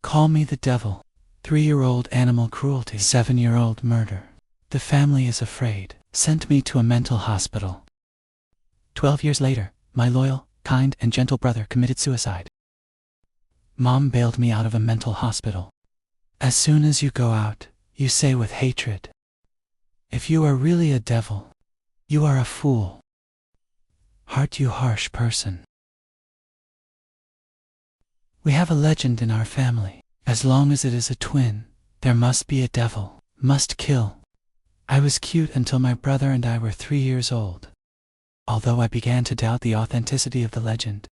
Call me the devil. 3-year-old animal cruelty. 7-year-old murder. The family is afraid. Sent me to a mental hospital. 12 years later, my loyal, kind, and gentle brother committed suicide. Mom bailed me out of a mental hospital. As soon as you go out, you say with hatred, if you are really a devil, you are a fool. Heart, you harsh person. We have a legend in our family. As long as it is a twin, there must be a devil. Must kill. I was cute until my brother and I were 3 years old. Although I began to doubt the authenticity of the legend.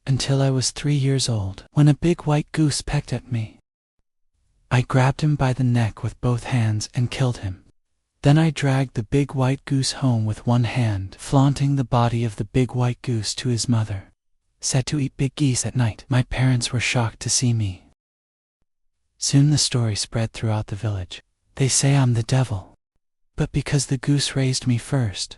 Until I was 3 years old, when a big white goose pecked at me. I grabbed him by the neck with both hands and killed him. Then I dragged the big white goose home with one hand, flaunting the body of the big white goose to his mother. Said to eat big geese at night. My parents were shocked to see me. Soon the story spread throughout the village. They say I'm the devil. But because the goose raised me first.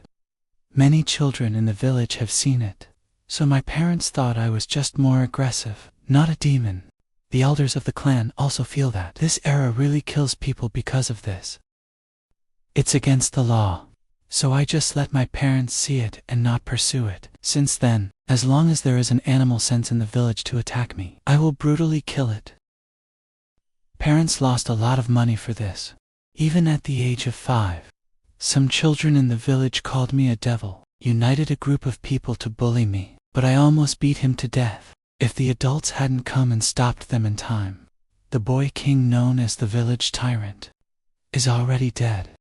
Many children in the village have seen it. So my parents thought I was just more aggressive, not a demon. The elders of the clan also feel that this era really kills people because of this. It's against the law. So I just let my parents see it and not pursue it. Since then, as long as there is an animal sense in the village to attack me, I will brutally kill it. Parents lost a lot of money for this. Even at the age of 5. Some children in the village called me a devil, united a group of people to bully me, but I almost beat him to death. If the adults hadn't come and stopped them in time, the boy king known as the village tyrant is already dead.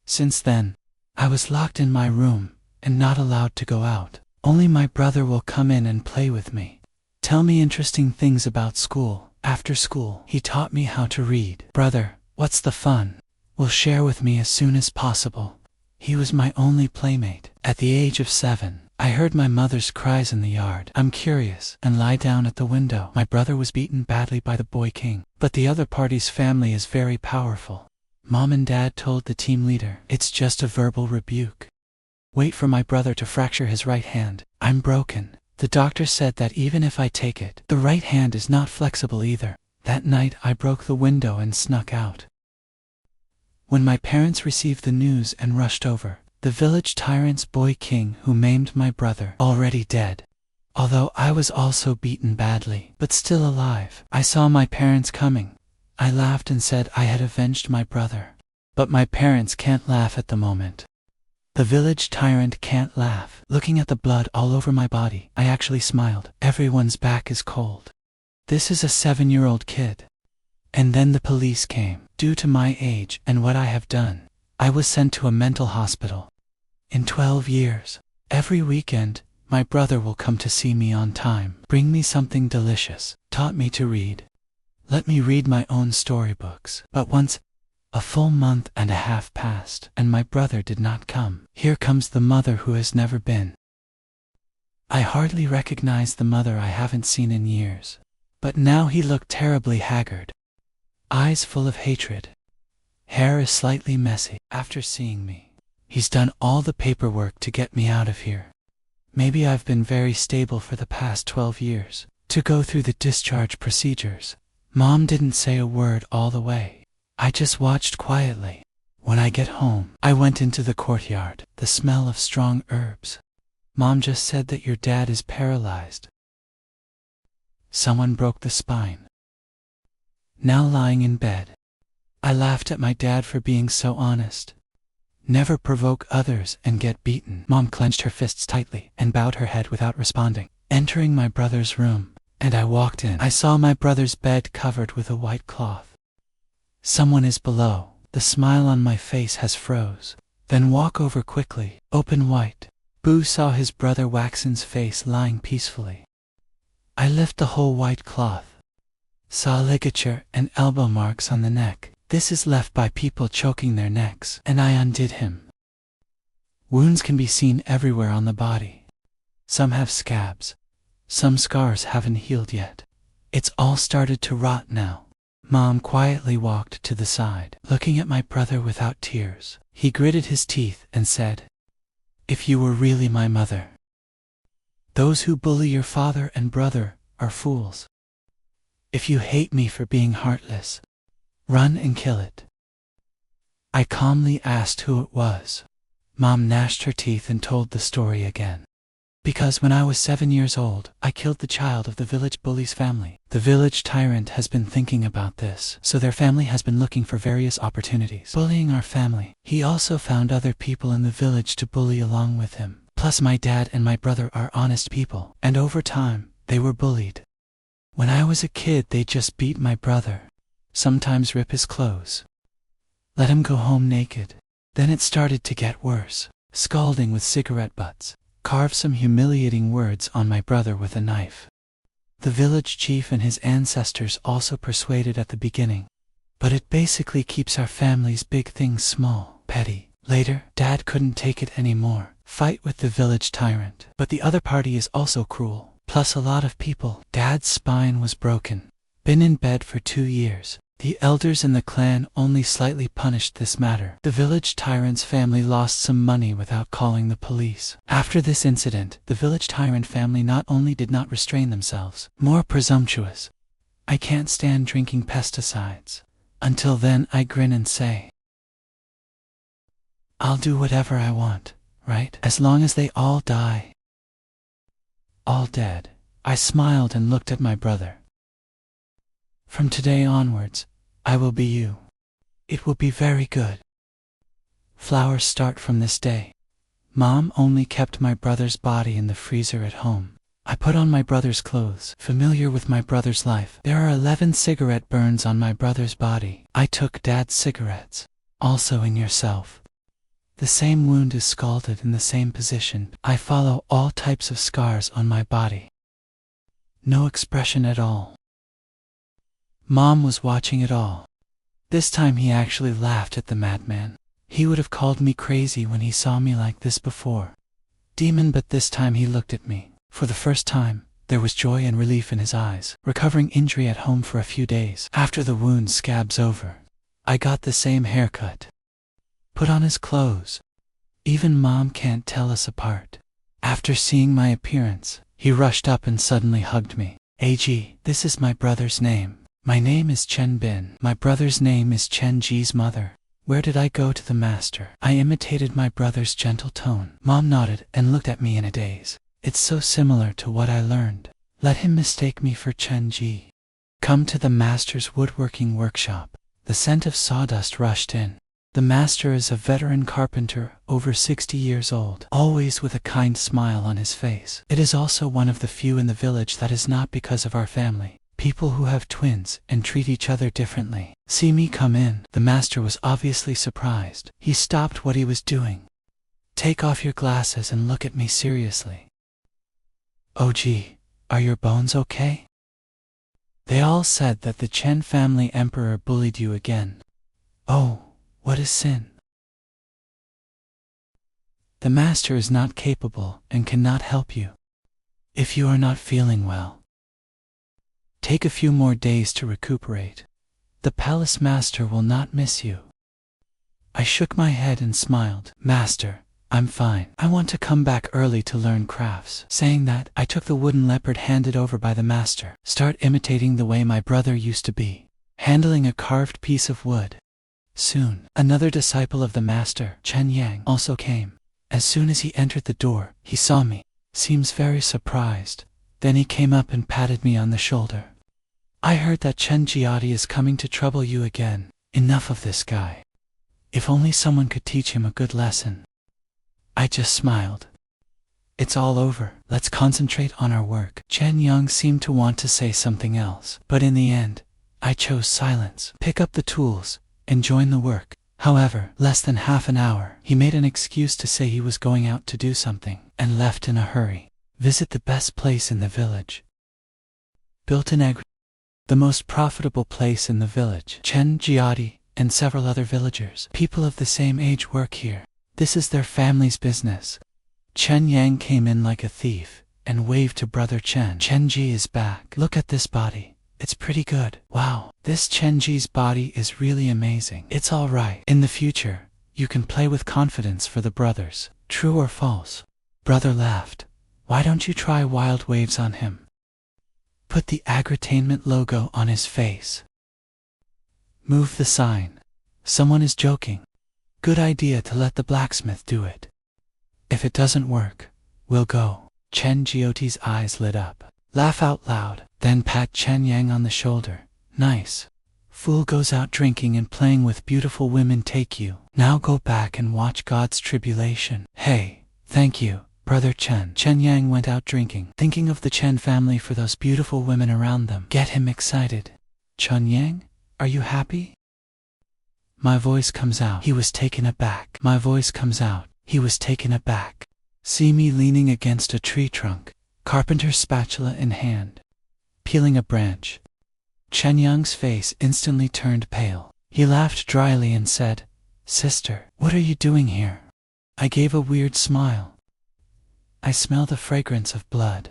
Since then, I was locked in my room and not allowed to go out. Only my brother will come in and play with me. Tell me interesting things about school. After school, he taught me how to read. Brother, what's the fun? Will share with me as soon as possible. He was my only playmate. At the age of 7, I heard my mother's cries in the yard. I'm curious and lie down at the window. My brother was beaten badly by the boy king, but the other party's family is very powerful. Mom and Dad told the team leader, it's just a verbal rebuke. Wait for my brother to fracture his right hand. I'm broken. The doctor said that even if I take it, the right hand is not flexible either. That night I broke the window and snuck out. When my parents received the news and rushed over, the village tyrant's boy king who maimed my brother, already dead. Although I was also beaten badly, but still alive. I saw my parents coming. I laughed and said I had avenged my brother. But my parents can't laugh at the moment. The village tyrant can't laugh. Looking at the blood all over my body, I actually smiled. Everyone's back is cold. This is a 7-year-old kid. And then the police came. Due to my age and what I have done, I was sent to a mental hospital. In 12 years, every weekend, my brother will come to see me on time, bring me something delicious, taught me to read. Let me read my own storybooks. But once, a full month and a half passed, and my brother did not come. Here comes the mother who has never been. I hardly recognize the mother I haven't seen in years. But now he looked terribly haggard. Eyes full of hatred. Hair is slightly messy. After seeing me, he's done all the paperwork to get me out of here. Maybe I've been very stable for the past 12 years. To go through the discharge procedures, Mom didn't say a word all the way. I just watched quietly. When I get home, I went into the courtyard. The smell of strong herbs. Mom just said that your dad is paralyzed. Someone broke the spine. Now lying in bed. I laughed at my dad for being so honest. Never provoke others and get beaten. Mom clenched her fists tightly and bowed her head without responding. Entering my brother's room, and I walked in. I saw my brother's bed covered with a white cloth. Someone is below. The smile on my face has froze. Then walk over quickly. Open white. Boo saw his brother Waxen's face lying peacefully. I lift the whole white cloth. Saw ligature and elbow marks on the neck. This is left by people choking their necks. And I undid him. Wounds can be seen everywhere on the body. Some have scabs. Some scars haven't healed yet. It's all started to rot now. Mom quietly walked to the side, looking at my brother without tears. He gritted his teeth and said, "If you were really my mother. Those who bully your father and brother are fools. If you hate me for being heartless, run and kill it." I calmly asked who it was. Mom gnashed her teeth and told the story again. "Because when I was 7 years old, I killed the child of the village bully's family. The village tyrant has been thinking about this, so their family has been looking for various opportunities, bullying our family. He also found other people in the village to bully along with him. Plus my dad and my brother are honest people, and over time, they were bullied. When I was a kid, they just beat my brother, sometimes rip his clothes, let him go home naked. Then it started to get worse, scalding with cigarette butts, carved some humiliating words on my brother with a knife. The village chief and his ancestors also persuaded at the beginning, but it basically keeps our family's big things small, petty. Later, Dad couldn't take it anymore, fight with the village tyrant. But the other party is also cruel, plus a lot of people. Dad's spine was broken, been in bed for 2 years. The elders in the clan only slightly punished this matter. The village tyrant's family lost some money without calling the police. After this incident, the village tyrant family not only did not restrain themselves, more presumptuous. I can't stand drinking pesticides. Until then, I grin and say, I'll do whatever I want, right? As long as they all die. All dead. I smiled and looked at my brother. From today onwards, I will be you. It will be very good. Flowers start from this day. Mom only kept my brother's body in the freezer at home. I put on my brother's clothes, familiar with my brother's life. There are 11 cigarette burns on my brother's body. I took Dad's cigarettes, also in yourself. The same wound is scalded in the same position. I follow all types of scars on my body. No expression at all. Mom was watching it all. This time he actually laughed at the madman. He would have called me crazy when he saw me like this before. Demon, but this time he looked at me. For the first time, there was joy and relief in his eyes. Recovering injury at home for a few days. After the wound scabs over, I got the same haircut. Put on his clothes. Even Mom can't tell us apart. After seeing my appearance, he rushed up and suddenly hugged me. AG, this is my brother's name. My name is Chen Bin. My brother's name is Chen Ji's mother. Where did I go to the master? I imitated my brother's gentle tone. Mom nodded and looked at me in a daze. It's so similar to what I learned. Let him mistake me for Chen Ji. Come to the master's woodworking workshop. The scent of sawdust rushed in. The master is a veteran carpenter, over 60 years old, always with a kind smile on his face. It is also one of the few in the village that is not because of our family. People who have twins and treat each other differently. See me come in. The master was obviously surprised. He stopped what he was doing. Take off your glasses and look at me seriously. OG, are your bones okay? They all said that the Chen family emperor bullied you again. Oh, what is sin? The master is not capable and cannot help you. If you are not feeling well, take a few more days to recuperate. The palace master will not miss you. I shook my head and smiled. Master, I'm fine. I want to come back early to learn crafts. Saying that, I took the wooden leopard handed over by the master. Start imitating the way my brother used to be, handling a carved piece of wood. Soon, another disciple of the master, Chen Yang, also came. As soon as he entered the door, he saw me. Seems very surprised. Then he came up and patted me on the shoulder. I heard that Chen Jiadi is coming to trouble you again. Enough of this guy. If only someone could teach him a good lesson. I just smiled. It's all over. Let's concentrate on our work. Chen Yang seemed to want to say something else, but in the end, I chose silence. Pick up the tools and join the work. However, less than half an hour, he made an excuse to say he was going out to do something and left in a hurry. Visit the best place in the village. Built in agriculture. The most profitable place in the village. Chen Jiadi and several other villagers. People of the same age work here. This is their family's business. Chen Yang came in like a thief and waved to brother Chen. Chen Ji is back. Look at this body. It's pretty good. Wow, this Chen Ji's body is really amazing. It's all right. In the future, you can play with confidence for the brothers. True or false? Brother laughed. Why don't you try wild waves on him? Put the Agritainment logo on his face. Move the sign. Someone is joking. Good idea to let the blacksmith do it. If it doesn't work, we'll go. Chen Jioti's eyes lit up. Laugh out loud, then pat Chen Yang on the shoulder. Nice. Fool goes out drinking and playing with beautiful women take you. Now go back and watch God's tribulation. Hey, thank you, brother Chen. Chen Yang went out drinking, thinking of the Chen family for those beautiful women around them. Get him excited. Chen Yang, are you happy? My voice comes out. He was taken aback. My voice comes out. He was taken aback. See me leaning against a tree trunk, carpenter's spatula in hand, peeling a branch. Chen Yang's face instantly turned pale. He laughed dryly and said, Sister, what are you doing here? I gave a weird smile. I smell the fragrance of blood.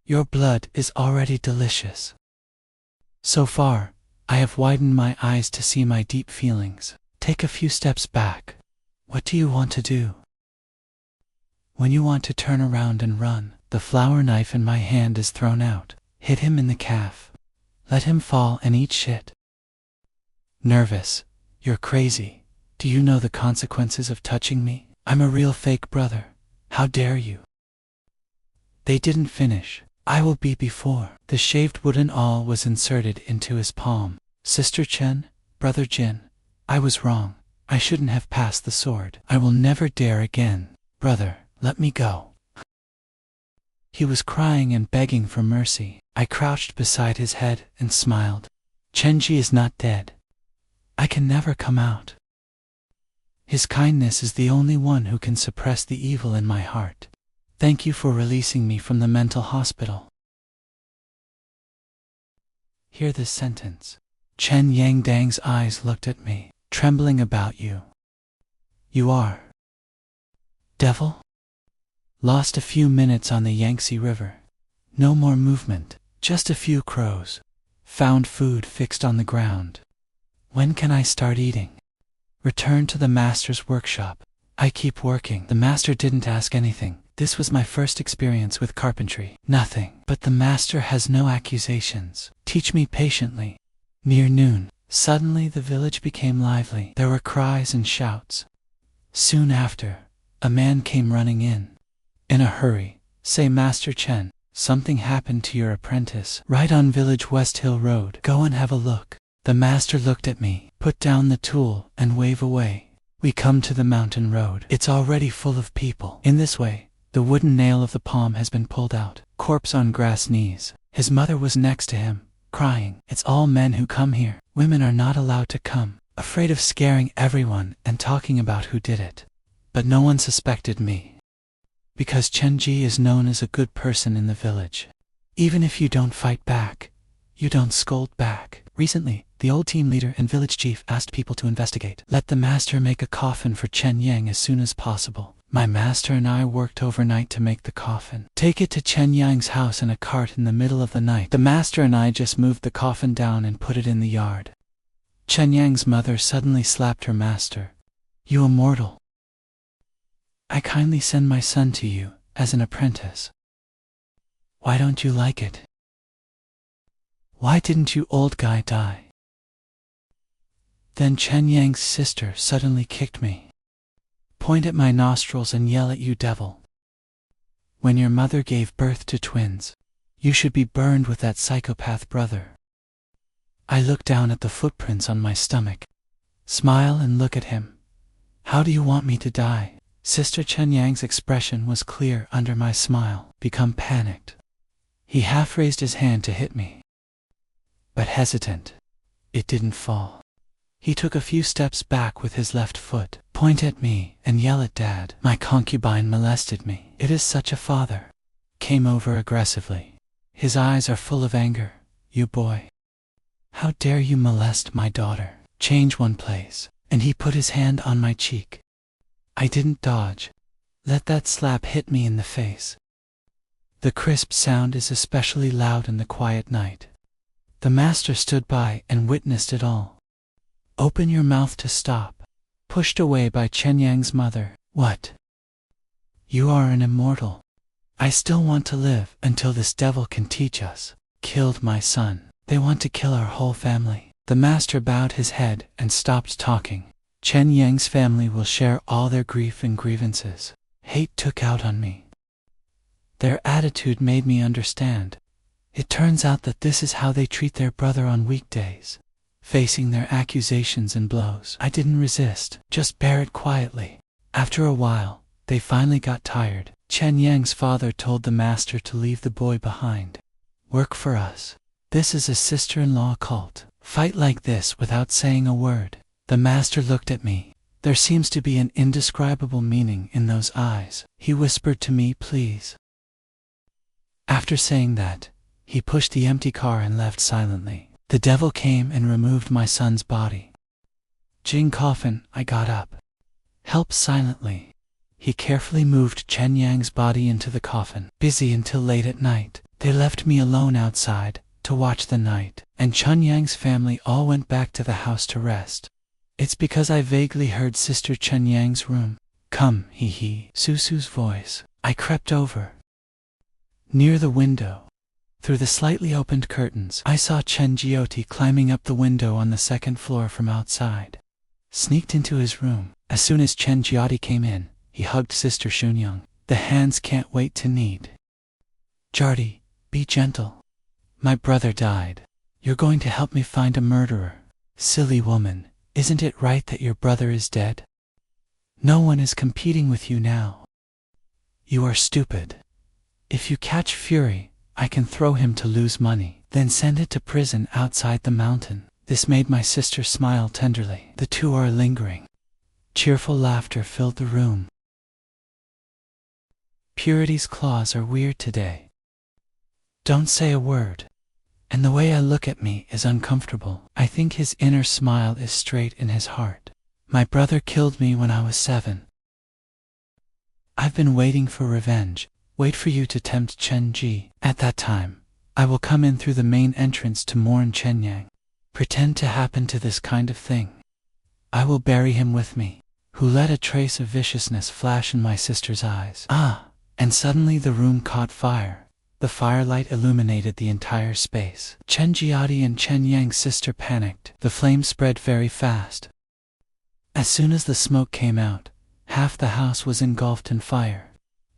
Your blood is already delicious. So far, I have widened my eyes to see my deep feelings. Take a few steps back. What do you want to do? When you want to turn around and run, the flower knife in my hand is thrown out. Hit him in the calf. Let him fall and eat shit. Nervous. You're crazy. Do you know the consequences of touching me? I'm a real fake brother. How dare you? They didn't finish. I will be before. The shaved wooden awl was inserted into his palm. Sister Chen, brother Jin, I was wrong. I shouldn't have passed the sword. I will never dare again. Brother, let me go. He was crying and begging for mercy. I crouched beside his head and smiled. Chenji is not dead. I can never come out. His kindness is the only one who can suppress the evil in my heart. Thank you for releasing me from the mental hospital. Hear this sentence. Chen Yangdang's eyes looked at me, trembling about you. You are devil? Lost a few minutes on the Yangtze River. No more movement, just a few crows. Found food fixed on the ground. When can I start eating? Return to the master's workshop. I keep working. The master didn't ask anything. This was my first experience with carpentry. Nothing. But the master has no accusations. Teach me patiently. Near noon, suddenly the village became lively. There were cries and shouts. Soon after, a man came running in. In a hurry, say Master Chen, something happened to your apprentice. Right on Village West Hill Road. Go and have a look. The master looked at me, put down the tool, and wave away. We come to the mountain road. It's already full of people. In this way, the wooden nail of the palm has been pulled out. Corpse on grass knees. His mother was next to him, crying. It's all men who come here. Women are not allowed to come. Afraid of scaring everyone and talking about who did it. But no one suspected me. Because Chenji is known as a good person in the village. Even if you don't fight back, you don't scold back. Recently, the old team leader and village chief asked people to investigate. Let the master make a coffin for Chen Yang as soon as possible. My master and I worked overnight to make the coffin. Take it to Chen Yang's house in a cart in the middle of the night. The master and I just moved the coffin down and put it in the yard. Chen Yang's mother suddenly slapped her master. You immortal! I kindly send my son to you, as an apprentice. Why don't you like it? Why didn't you old guy die? Then Chen Yang's sister suddenly kicked me. Point at my nostrils and yell at you devil. When your mother gave birth to twins, you should be burned with that psychopath brother. I look down at the footprints on my stomach. Smile and look at him. How do you want me to die? Sister Chen Yang's expression was clear under my smile. Become panicked. He half raised his hand to hit me. But hesitant. It didn't fall. He took a few steps back with his left foot. Point at me and yell at Dad. My concubine molested me. It is such a father. Came over aggressively. His eyes are full of anger. You boy. How dare you molest my daughter? Change one place. And he put his hand on my cheek. I didn't dodge. Let that slap hit me in the face. The crisp sound is especially loud in the quiet night. The master stood by and witnessed it all. Open your mouth to stop. Pushed away by Chen Yang's mother. What? You are an immortal. I still want to live until this devil can teach us. Killed my son. They want to kill our whole family. The master bowed his head and stopped talking. Chen Yang's family will share all their grief and grievances. Hate took out on me. Their attitude made me understand. It turns out that this is how they treat their brother on weekdays. Facing their accusations and blows, I didn't resist, just bear it quietly. After a while, they finally got tired. Chen Yang's father told the master to leave the boy behind. Work for us. This is a sister-in-law cult. Fight like this without saying a word. The master looked at me. There seems to be an indescribable meaning in those eyes. He whispered to me, please. After saying that, he pushed the empty car and left silently. The devil came and removed my son's body. Jing coffin, I got up. Help silently. He carefully moved Chen Yang's body into the coffin. Busy until late at night, they left me alone outside to watch the night, and Chen Yang's family all went back to the house to rest. It's because I vaguely heard Sister Chen Yang's room. Come, hee, Susu's voice. I crept over. Near the window, through the slightly opened curtains, I saw Chen Jioti climbing up the window on the second floor from outside. Sneaked into his room. As soon as Chen Jioti came in, he hugged Sister Xunyang. The hands can't wait to knead. Jardi, be gentle. My brother died. You're going to help me find a murderer. Silly woman, isn't it right that your brother is dead? No one is competing with you now. You are stupid. If you catch Fury, I can throw him to lose money, then send it to prison outside the mountain. This made my sister smile tenderly. The two are lingering. Cheerful laughter filled the room. Purity's claws are weird today. Don't say a word. And the way I look at me is uncomfortable. I think his inner smile is straight in his heart. My brother killed me when I was 7. I've been waiting for revenge. Wait for you to tempt Chen Ji. At that time, I will come in through the main entrance to mourn Chen Yang. Pretend to happen to this kind of thing. I will bury him with me. Who let a trace of viciousness flash in my sister's eyes. And suddenly the room caught fire. The firelight illuminated the entire space. Chen Jiati and Chen Yang's sister panicked. The flame spread very fast. As soon as the smoke came out, half the house was engulfed in fire.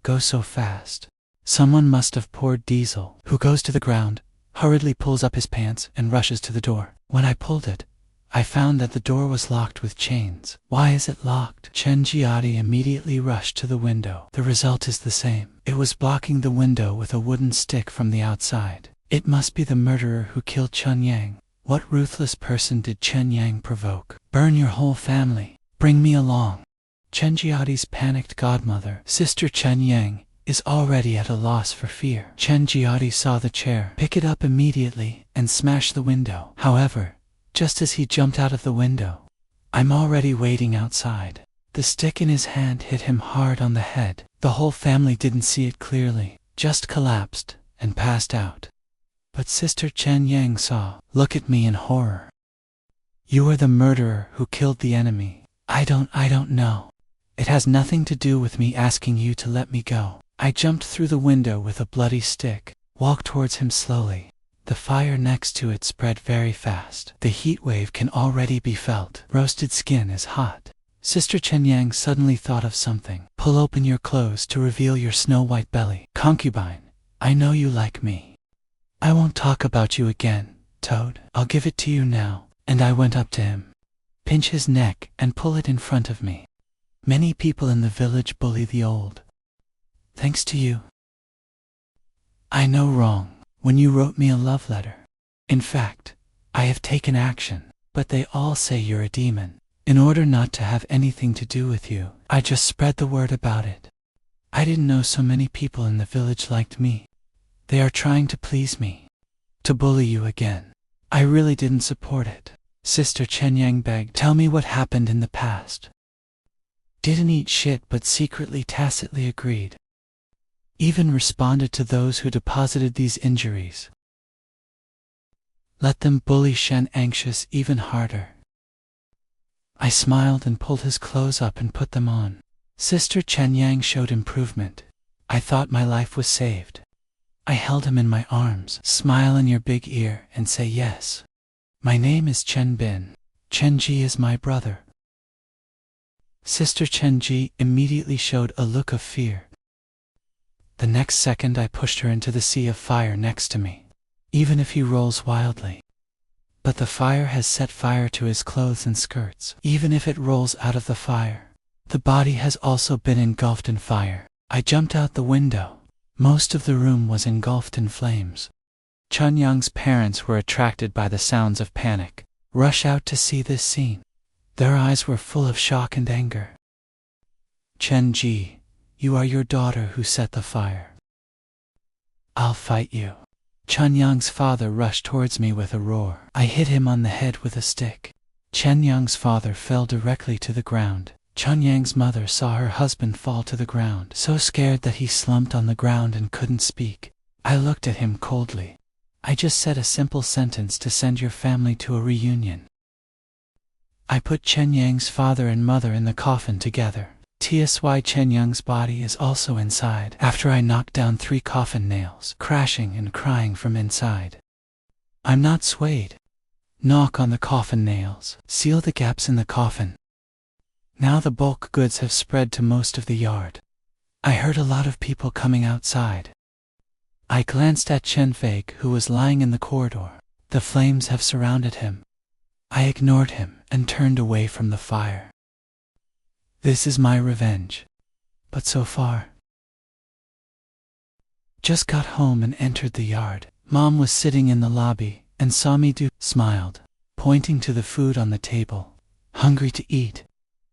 Go so fast. Someone must have poured diesel. Who goes to the ground, hurriedly pulls up his pants and rushes to the door. When I pulled it, I found that the door was locked with chains. Why is it locked? Chen Jiati immediately rushed to the window. The result is the same. It was blocking the window with a wooden stick from the outside. It must be the murderer who killed Chen Yang. What ruthless person did Chen Yang provoke? Burn your whole family. Bring me along. Chen Jiati's panicked godmother, Sister Chen Yang, is already at a loss for fear. Chen Jiati saw the chair, pick it up immediately, and smash the window. However, just as he jumped out of the window, I'm already waiting outside. The stick in his hand hit him hard on the head. The whole family didn't see it clearly, just collapsed and passed out. But Sister Chen Yang saw. Look at me in horror. You are the murderer who killed the enemy. I don't know. It has nothing to do with me asking you to let me go. I jumped through the window with a bloody stick, walked towards him slowly. The fire next to it spread very fast. The heat wave can already be felt. Roasted skin is hot. Sister Chen Yang suddenly thought of something. Pull open your clothes to reveal your snow-white belly. Concubine, I know you like me. I won't talk about you again, Toad. I'll give it to you now. And I went up to him, pinch his neck and pull it in front of me. Many people in the village bully the old. Thanks to you. I know wrong when you wrote me a love letter. In fact, I have taken action, but they all say you're a demon. In order not to have anything to do with you, I just spread the word about it. I didn't know so many people in the village liked me. They are trying to please me, to bully you again. I really didn't support it. Sister Chen Yang begged, tell me what happened in the past. Didn't eat shit but secretly tacitly agreed. Even responded to those who deposited these injuries. Let them bully Shen anxious even harder. I smiled and pulled his clothes up and put them on. Sister Chen Yang showed improvement. I thought my life was saved. I held him in my arms. Smile in your big ear and say yes. My name is Chen Bin. Chen Ji is my brother. Sister Chen Ji immediately showed a look of fear. The next second I pushed her into the sea of fire next to me. Even if he rolls wildly. But the fire has set fire to his clothes and skirts. Even if it rolls out of the fire, the body has also been engulfed in fire. I jumped out the window. Most of the room was engulfed in flames. Chun Yang's parents were attracted by the sounds of panic. Rush out to see this scene. Their eyes were full of shock and anger. Chen Ji, you are your daughter who set the fire. I'll fight you. Chun Yang's father rushed towards me with a roar. I hit him on the head with a stick. Chen Yang's father fell directly to the ground. Chun Yang's mother saw her husband fall to the ground, so scared that he slumped on the ground and couldn't speak. I looked at him coldly. I just said a simple sentence to send your family to a reunion. I put Chen Yang's father and mother in the coffin together. Tsy Chen Yang's body is also inside. After I knocked down 3 coffin nails, crashing and crying from inside. I'm not swayed. Knock on the coffin nails. Seal the gaps in the coffin. Now the bulk goods have spread to most of the yard. I heard a lot of people coming outside. I glanced at Chen Fei, who was lying in the corridor. The flames have surrounded him. I ignored him and turned away from the fire. This is my revenge. But so far. Just got home and entered the yard. Mom was sitting in the lobby and saw me smiled, pointing to the food on the table. Hungry to eat.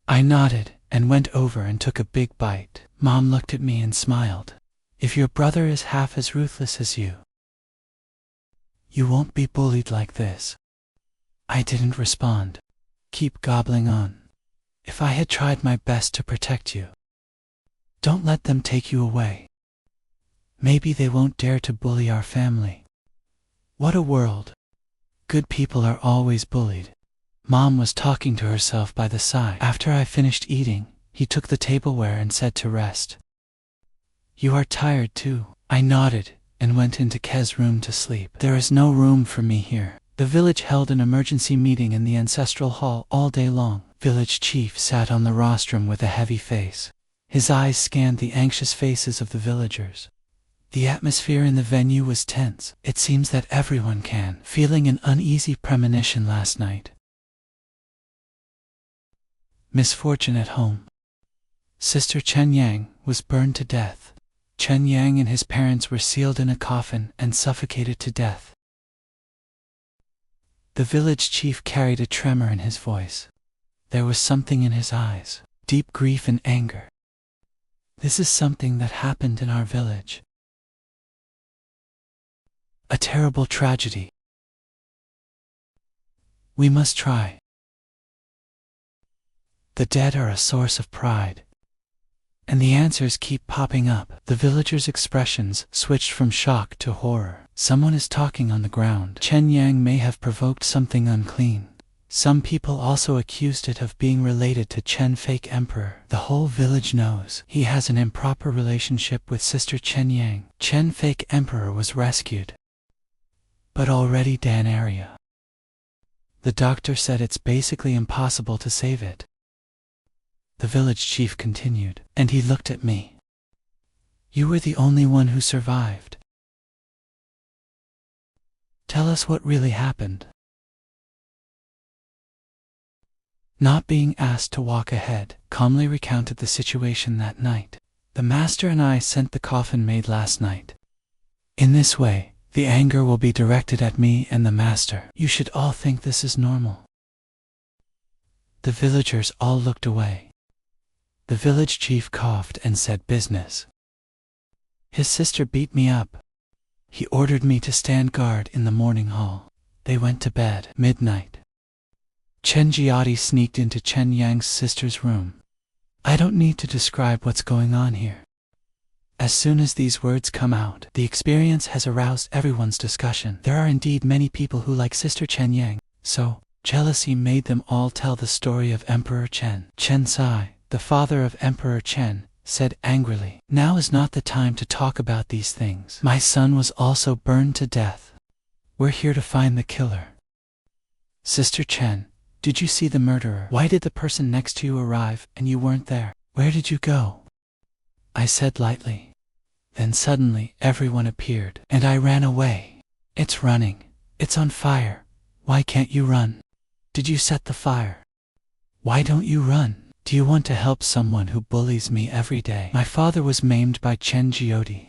I nodded and went over and took a big bite. Mom looked at me and smiled. If your brother is half as ruthless as you won't be bullied like this. I didn't respond. Keep gobbling on. If I had tried my best to protect you. Don't let them take you away. Maybe they won't dare to bully our family. What a world. Good people are always bullied. Mom was talking to herself by the side. After I finished eating, he took the tableware and said to rest. You are tired too. I nodded and went into Ke's room to sleep. There is no room for me here. The village held an emergency meeting in the ancestral hall all day long. Village chief sat on the rostrum with a heavy face. His eyes scanned the anxious faces of the villagers. The atmosphere in the venue was tense. It seems that everyone feeling an uneasy premonition last night. Misfortune at home. Sister Chen Yang was burned to death. Chen Yang and his parents were sealed in a coffin and suffocated to death. The village chief carried a tremor in his voice. There was something in his eyes, deep grief and anger. This is something that happened in our village. A terrible tragedy. We must try. The dead are a source of pride. And the answers keep popping up. The villagers' expressions switched from shock to horror. Someone is talking on the ground. Chen Yang may have provoked something unclean. Some people also accused it of being related to Chen Fake Emperor. The whole village knows he has an improper relationship with Sister Chen Yang. Chen Fake Emperor was rescued, but already dead area. The doctor said it's basically impossible to save it. The village chief continued, and he looked at me. You were the only one who survived. Tell us what really happened. Not being asked to walk ahead, calmly recounted the situation that night. The master and I sent the coffin made last night. In this way, the anger will be directed at me and the master. You should all think this is normal. The villagers all looked away. The village chief coughed and said business. His sister beat me up. He ordered me to stand guard in the morning hall. They went to bed. Midnight. Chen Jiadi sneaked into Chen Yang's sister's room. I don't need to describe what's going on here. As soon as these words come out, the experience has aroused everyone's discussion. There are indeed many people who like Sister Chen Yang, so jealousy made them all tell the story of Emperor Chen. Chen Sai, the father of Emperor Chen, said angrily, "Now is not the time to talk about these things. My son was also burned to death. We're here to find the killer." "Sister Chen, did you see the murderer? Why did the person next to you arrive and you weren't there? Where did you go?" I said lightly. Then suddenly everyone appeared, and I ran away. "It's running. It's on fire. Why can't you run? Did you set the fire? Why don't you run? Do you want to help someone who bullies me every day? My father was maimed by Chen Jiodi.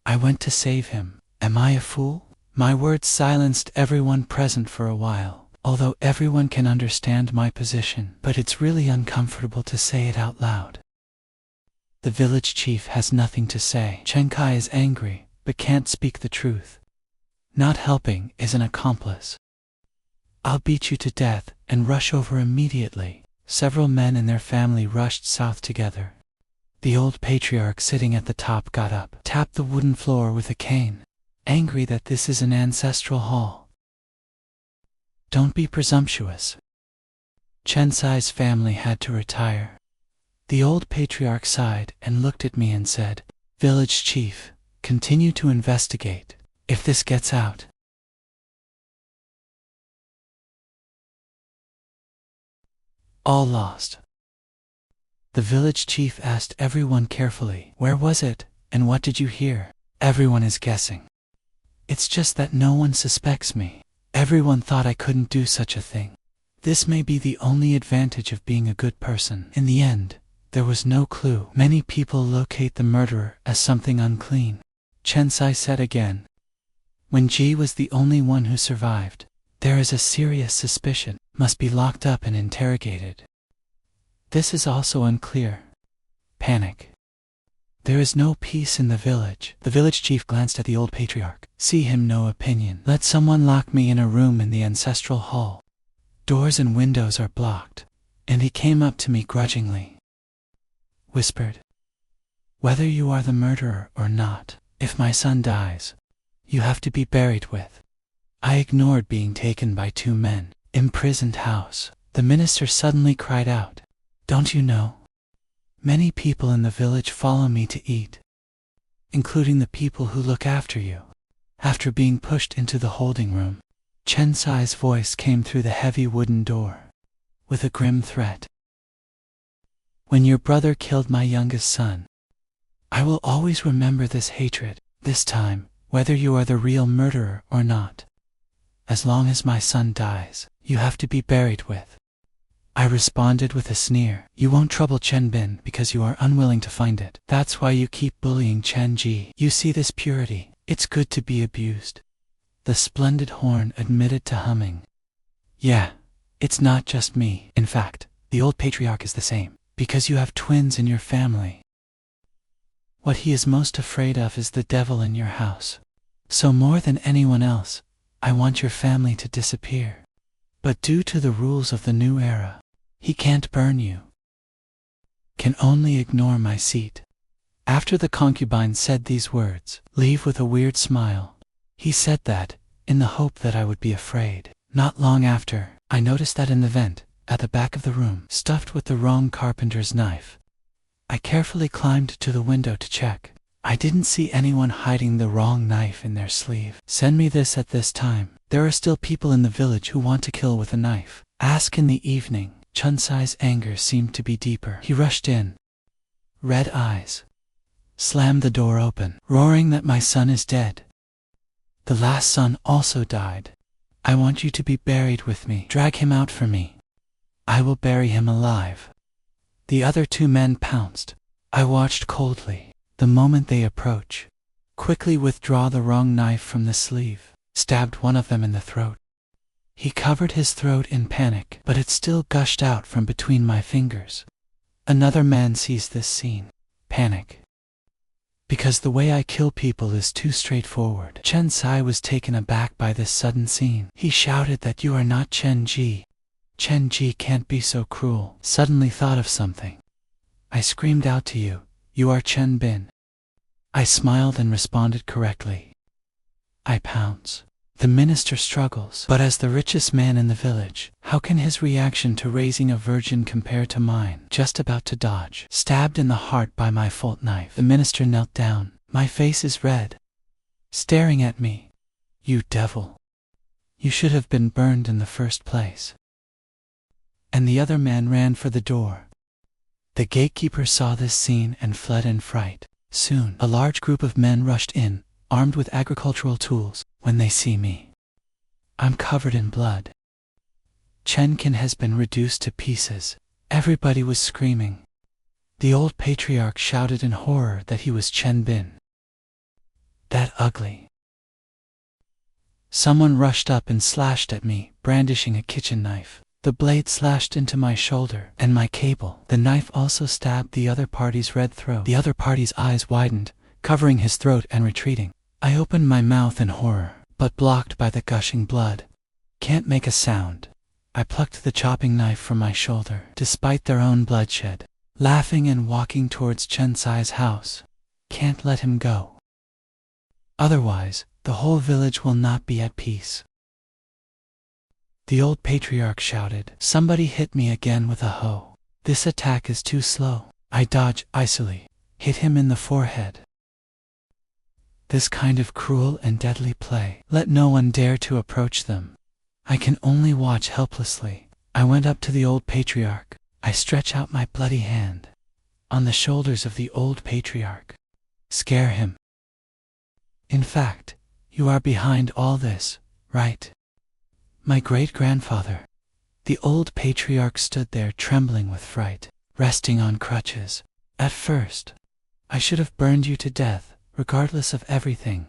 I went to save him. Am I a fool?" My words silenced everyone present for a while, although everyone can understand my position, but it's really uncomfortable to say it out loud. The village chief has nothing to say. Chen Kai is angry, but can't speak the truth. Not helping is an accomplice. "I'll beat you to death and rush over immediately." Several men and their family rushed south together. The old patriarch sitting at the top got up, tapped the wooden floor with a cane, angry that this is an ancestral hall. "Don't be presumptuous." Chen Sai's family had to retire. The old patriarch sighed and looked at me and said, "Village chief, continue to investigate. If this gets out, all lost." The village chief asked everyone carefully, "Where was it, and what did you hear?" Everyone is guessing. It's just that no one suspects me. Everyone thought I couldn't do such a thing. This may be the only advantage of being a good person. In the end, there was no clue. Many people locate the murderer as something unclean. Chen Sai said again. When Ji was the only one who survived, there is a serious suspicion, must be locked up and interrogated. This is also unclear. Panic. There is no peace in the village. The village chief glanced at the old patriarch. See him, no opinion. Let someone lock me in a room in the ancestral hall. Doors and windows are blocked. And he came up to me grudgingly. Whispered. Whether you are the murderer or not, if my son dies, you have to be buried with. I ignored being taken by two men. Imprisoned house. The minister suddenly cried out. Don't you know? Many people in the village follow me to eat, including the people who look after you. After being pushed into the holding room, Chen Sai's voice came through the heavy wooden door, with a grim threat. When your brother killed my youngest son, I will always remember this hatred, this time, whether you are the real murderer or not. As long as my son dies, you have to be buried with. I responded with a sneer. You won't trouble Chen Bin because you are unwilling to find it. That's why you keep bullying Chen Ji. You see this purity. It's good to be abused. The splendid horn admitted to humming. Yeah, it's not just me. In fact, the old patriarch is the same, because you have twins in your family. What he is most afraid of is the devil in your house. So more than anyone else, I want your family to disappear. But due to the rules of the new era, he can't burn you. Can only ignore my seat. After the concubine said these words, leave with a weird smile. He said that, in the hope that I would be afraid. Not long after, I noticed that in the vent, at the back of the room, stuffed with the wrong carpenter's knife. I carefully climbed to the window to check. I didn't see anyone hiding the wrong knife in their sleeve. Send me this at this time. There are still people in the village who want to kill with a knife. Ask in the evening. Chen Sai's anger seemed to be deeper. He rushed in. Red eyes. Slammed the door open, roaring that my son is dead. The last son also died. I want you to be buried with me. Drag him out for me. I will bury him alive. The other two men pounced. I watched coldly. The moment they approach, quickly withdraw the wrong knife from the sleeve. Stabbed one of them in the throat. He covered his throat in panic, but it still gushed out from between my fingers. Another man sees this scene. Panic. Because the way I kill people is too straightforward. Chen Sai was taken aback by this sudden scene. He shouted that you are not Chen Ji. Chen Ji can't be so cruel. Suddenly thought of something. I screamed out to you, you are Chen Bin. I smiled and responded correctly. I pounce. The minister struggles, but as the richest man in the village, how can his reaction to raising a virgin compare to mine? Just about to dodge, stabbed in the heart by my fault knife. The minister knelt down. My face is red, staring at me. You devil! You should have been burned in the first place. And the other man ran for the door. The gatekeeper saw this scene and fled in fright. Soon, a large group of men rushed in, armed with agricultural tools. When they see me, I'm covered in blood. Chen Qin has been reduced to pieces. Everybody was screaming. The old patriarch shouted in horror that he was Chen Bin. That ugly. Someone rushed up and slashed at me, brandishing a kitchen knife. The blade slashed into my shoulder and my cable. The knife also stabbed the other party's red throat. The other party's eyes widened, covering his throat and retreating. I opened my mouth in horror, but blocked by the gushing blood. Can't make a sound. I plucked the chopping knife from my shoulder, despite their own bloodshed, laughing and walking towards Chen Sai's house. Can't let him go. Otherwise, the whole village will not be at peace. The old patriarch shouted. Somebody hit me again with a hoe. This attack is too slow. I dodge icily, hit him in the forehead. This kind of cruel and deadly play, let no one dare to approach them. I can only watch helplessly. I went up to the old patriarch. I stretch out my bloody hand on the shoulders of the old patriarch. Scare him. In fact, you are behind all this, right? My great-grandfather. The old patriarch stood there trembling with fright, resting on crutches. At first, I should have burned you to death, regardless of everything.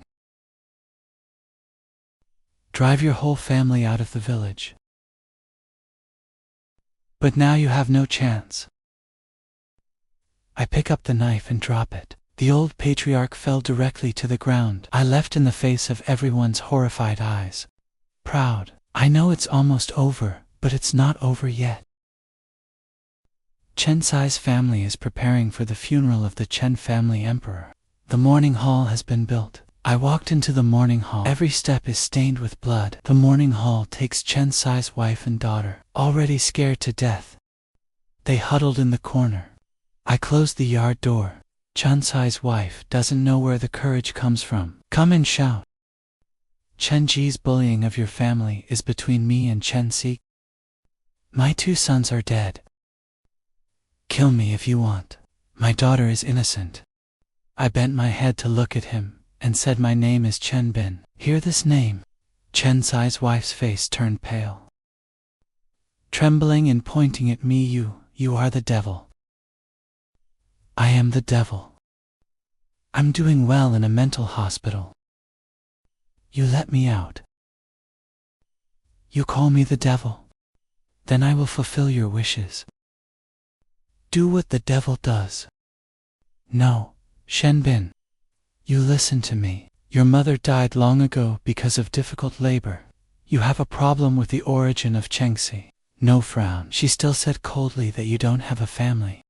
Drive your whole family out of the village. But now you have no chance. I pick up the knife and drop it. The old patriarch fell directly to the ground. I left in the face of everyone's horrified eyes. Proud. I know it's almost over, but it's not over yet. Chen Sai's family is preparing for the funeral of the Chen family emperor. The mourning hall has been built. I walked into the mourning hall. Every step is stained with blood. The mourning hall takes Chen Sai's wife and daughter, already scared to death. They huddled in the corner. I closed the yard door. Chen Sai's wife doesn't know where the courage comes from. Come and shout. Chen Ji's bullying of your family is between me and Chen Si. My 2 sons are dead. Kill me if you want. My daughter is innocent. I bent my head to look at him, and said my name is Chen Bin. Hear this name. Chen Sai's wife's face turned pale. Trembling and pointing at me, you are the devil. I am the devil. I'm doing well in a mental hospital. You let me out. You call me the devil. Then I will fulfill your wishes. Do what the devil does. No. Shen Bin, you listen to me. Your mother died long ago because of difficult labor. You have a problem with the origin of Chengxi. No frown. She still said coldly that you don't have a family.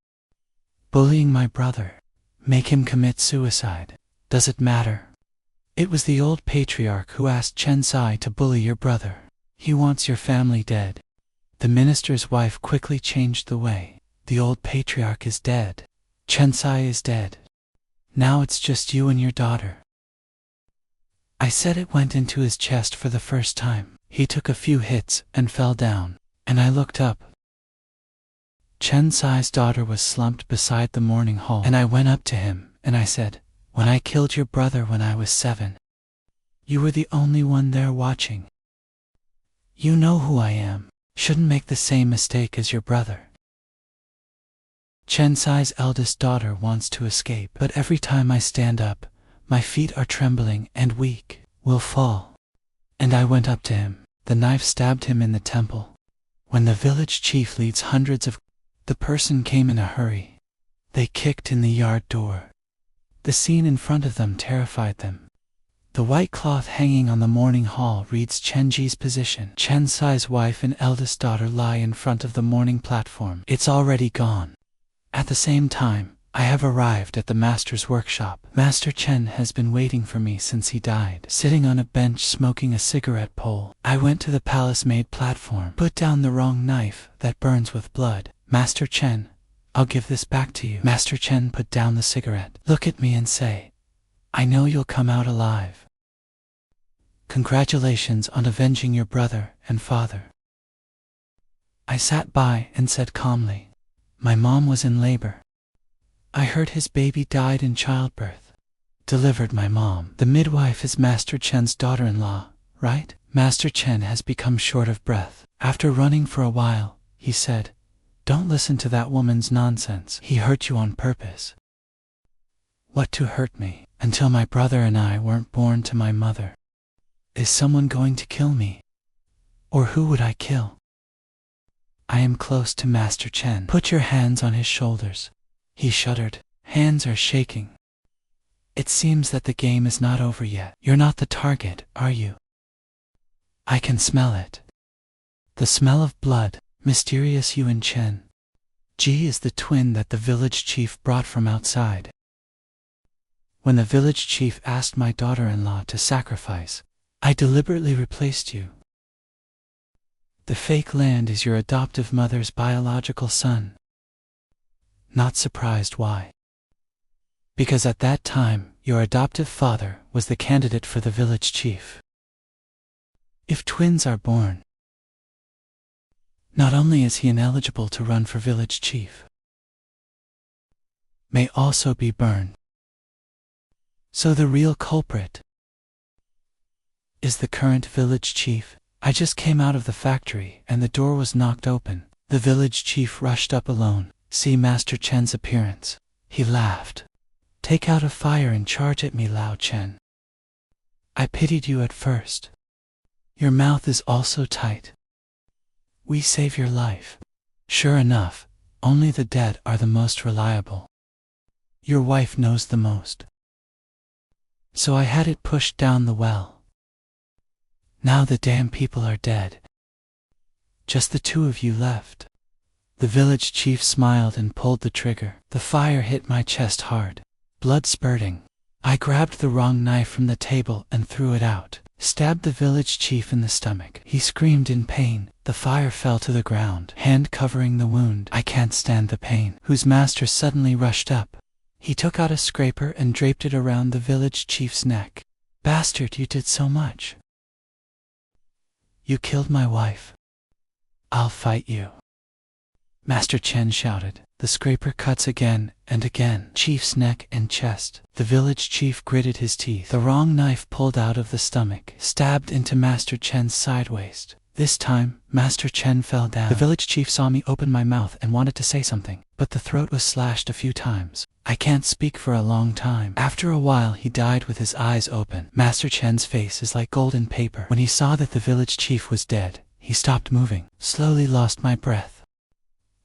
Bullying my brother. Make him commit suicide. Does it matter? It was the old patriarch who asked Chen Sai to bully your brother. He wants your family dead. The minister's wife quickly changed the way. The old patriarch is dead. Chen Sai is dead. Now it's just you and your daughter. I said it went into his chest for the first time. He took a few hits and fell down, and I looked up. Chen Sai's daughter was slumped beside the mourning hall, and I went up to him, and I said, when I killed your brother when I was 7, you were the only one there watching. You know who I am. Shouldn't make the same mistake as your brother. Chen Sai's eldest daughter wants to escape, but every time I stand up, my feet are trembling and weak, will fall. And I went up to him. The knife stabbed him in the temple. When the village chief leads hundreds of... The person came in a hurry. They kicked in the yard door. The scene in front of them terrified them. The white cloth hanging on the mourning hall reads Chen Ji's position. Chen Sai's wife and eldest daughter lie in front of the mourning platform. It's already gone. At the same time, I have arrived at the master's workshop. Master Chen has been waiting for me since he died, sitting on a bench smoking a cigarette pole. I went to the palace-made platform, put down the wrong knife that burns with blood. Master Chen, I'll give this back to you. Master Chen put down the cigarette. Look at me and say, I know you'll come out alive. Congratulations on avenging your brother and father. I sat by and said calmly, my mom was in labor. I heard his baby died in childbirth. Delivered my mom. The midwife is Master Chen's daughter-in-law, right? Master Chen has become short of breath. After running for a while, he said, don't listen to that woman's nonsense. He hurt you on purpose. What to hurt me? Until my brother and I weren't born to my mother. Is someone going to kill me? Or who would I kill? I am close to Master Chen. Put your hands on his shoulders. He shuddered. Hands are shaking. It seems that the game is not over yet. You're not the target, are you? I can smell it. The smell of blood. Mysterious Yuan Chen. Ji is the twin that the village chief brought from outside. When the village chief asked my daughter-in-law to sacrifice, I deliberately replaced you. The fake land is your adoptive mother's biological son. Not surprised why. Because at that time, your adoptive father was the candidate for the village chief. If twins are born, not only is he ineligible to run for village chief, may also be burned. So the real culprit is the current village chief. I just came out of the factory and the door was knocked open. The village chief rushed up alone. See Master Chen's appearance. He laughed. Take out a fire and charge at me, Lao Chen. I pitied you at first. Your mouth is also tight. We save your life. Sure enough, only the dead are the most reliable. Your wife knows the most. So I had it pushed down the well. Now the damn people are dead. Just the two of you left. The village chief smiled and pulled the trigger. The fire hit my chest hard. Blood spurting. I grabbed the wrong knife from the table and threw it out. Stabbed the village chief in the stomach. He screamed in pain. The fire fell to the ground, hand covering the wound. I can't stand the pain. Whose master suddenly rushed up. He took out a scraper and draped it around the village chief's neck. Bastard, you did so much. You killed my wife. I'll fight you. Master Chen shouted. The scraper cuts again and again. Chief's neck and chest. The village chief gritted his teeth. The wrong knife pulled out of the stomach, stabbed into Master Chen's side waist. This time, Master Chen fell down. The village chief saw me open my mouth and wanted to say something, but the throat was slashed a few times. I can't speak for a long time. After a while he died with his eyes open. Master Chen's face is like golden paper. When he saw that the village chief was dead, he stopped moving. Slowly lost my breath.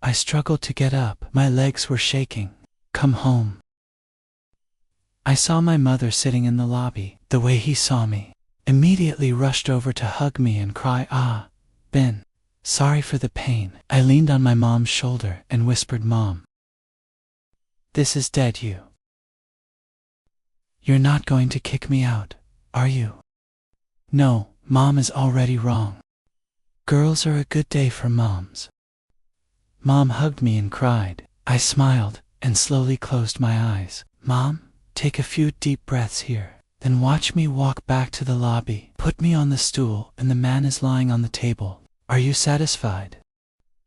I struggled to get up. My legs were shaking. Come home. I saw my mother sitting in the lobby. The way he saw me, immediately rushed over to hug me and cry, "Ah, Ben, sorry for the pain." I leaned on my mom's shoulder and whispered, "Mom, this is dead you. You're not going to kick me out, are you?" "No, Mom is already wrong. Girls are a good day for moms." Mom hugged me and cried. I smiled and slowly closed my eyes. "Mom, take a few deep breaths here. Then watch me walk back to the lobby. Put me on the stool and the man is lying on the table. Are you satisfied?"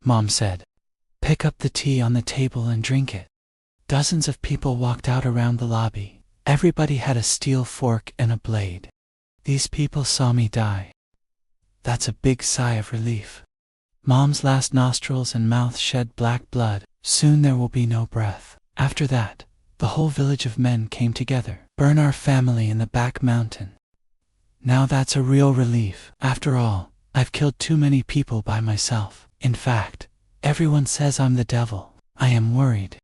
Mom said. "Pick up the tea on the table and drink it." Dozens of people walked out around the lobby. Everybody had a steel fork and a blade. These people saw me die. That's a big sigh of relief. Mom's last nostrils and mouth shed black blood. Soon there will be no breath. After that, the whole village of men came together. Burn our family in the back mountain. Now that's a real relief. After all, I've killed too many people by myself. In fact, everyone says I'm the devil. I am worried.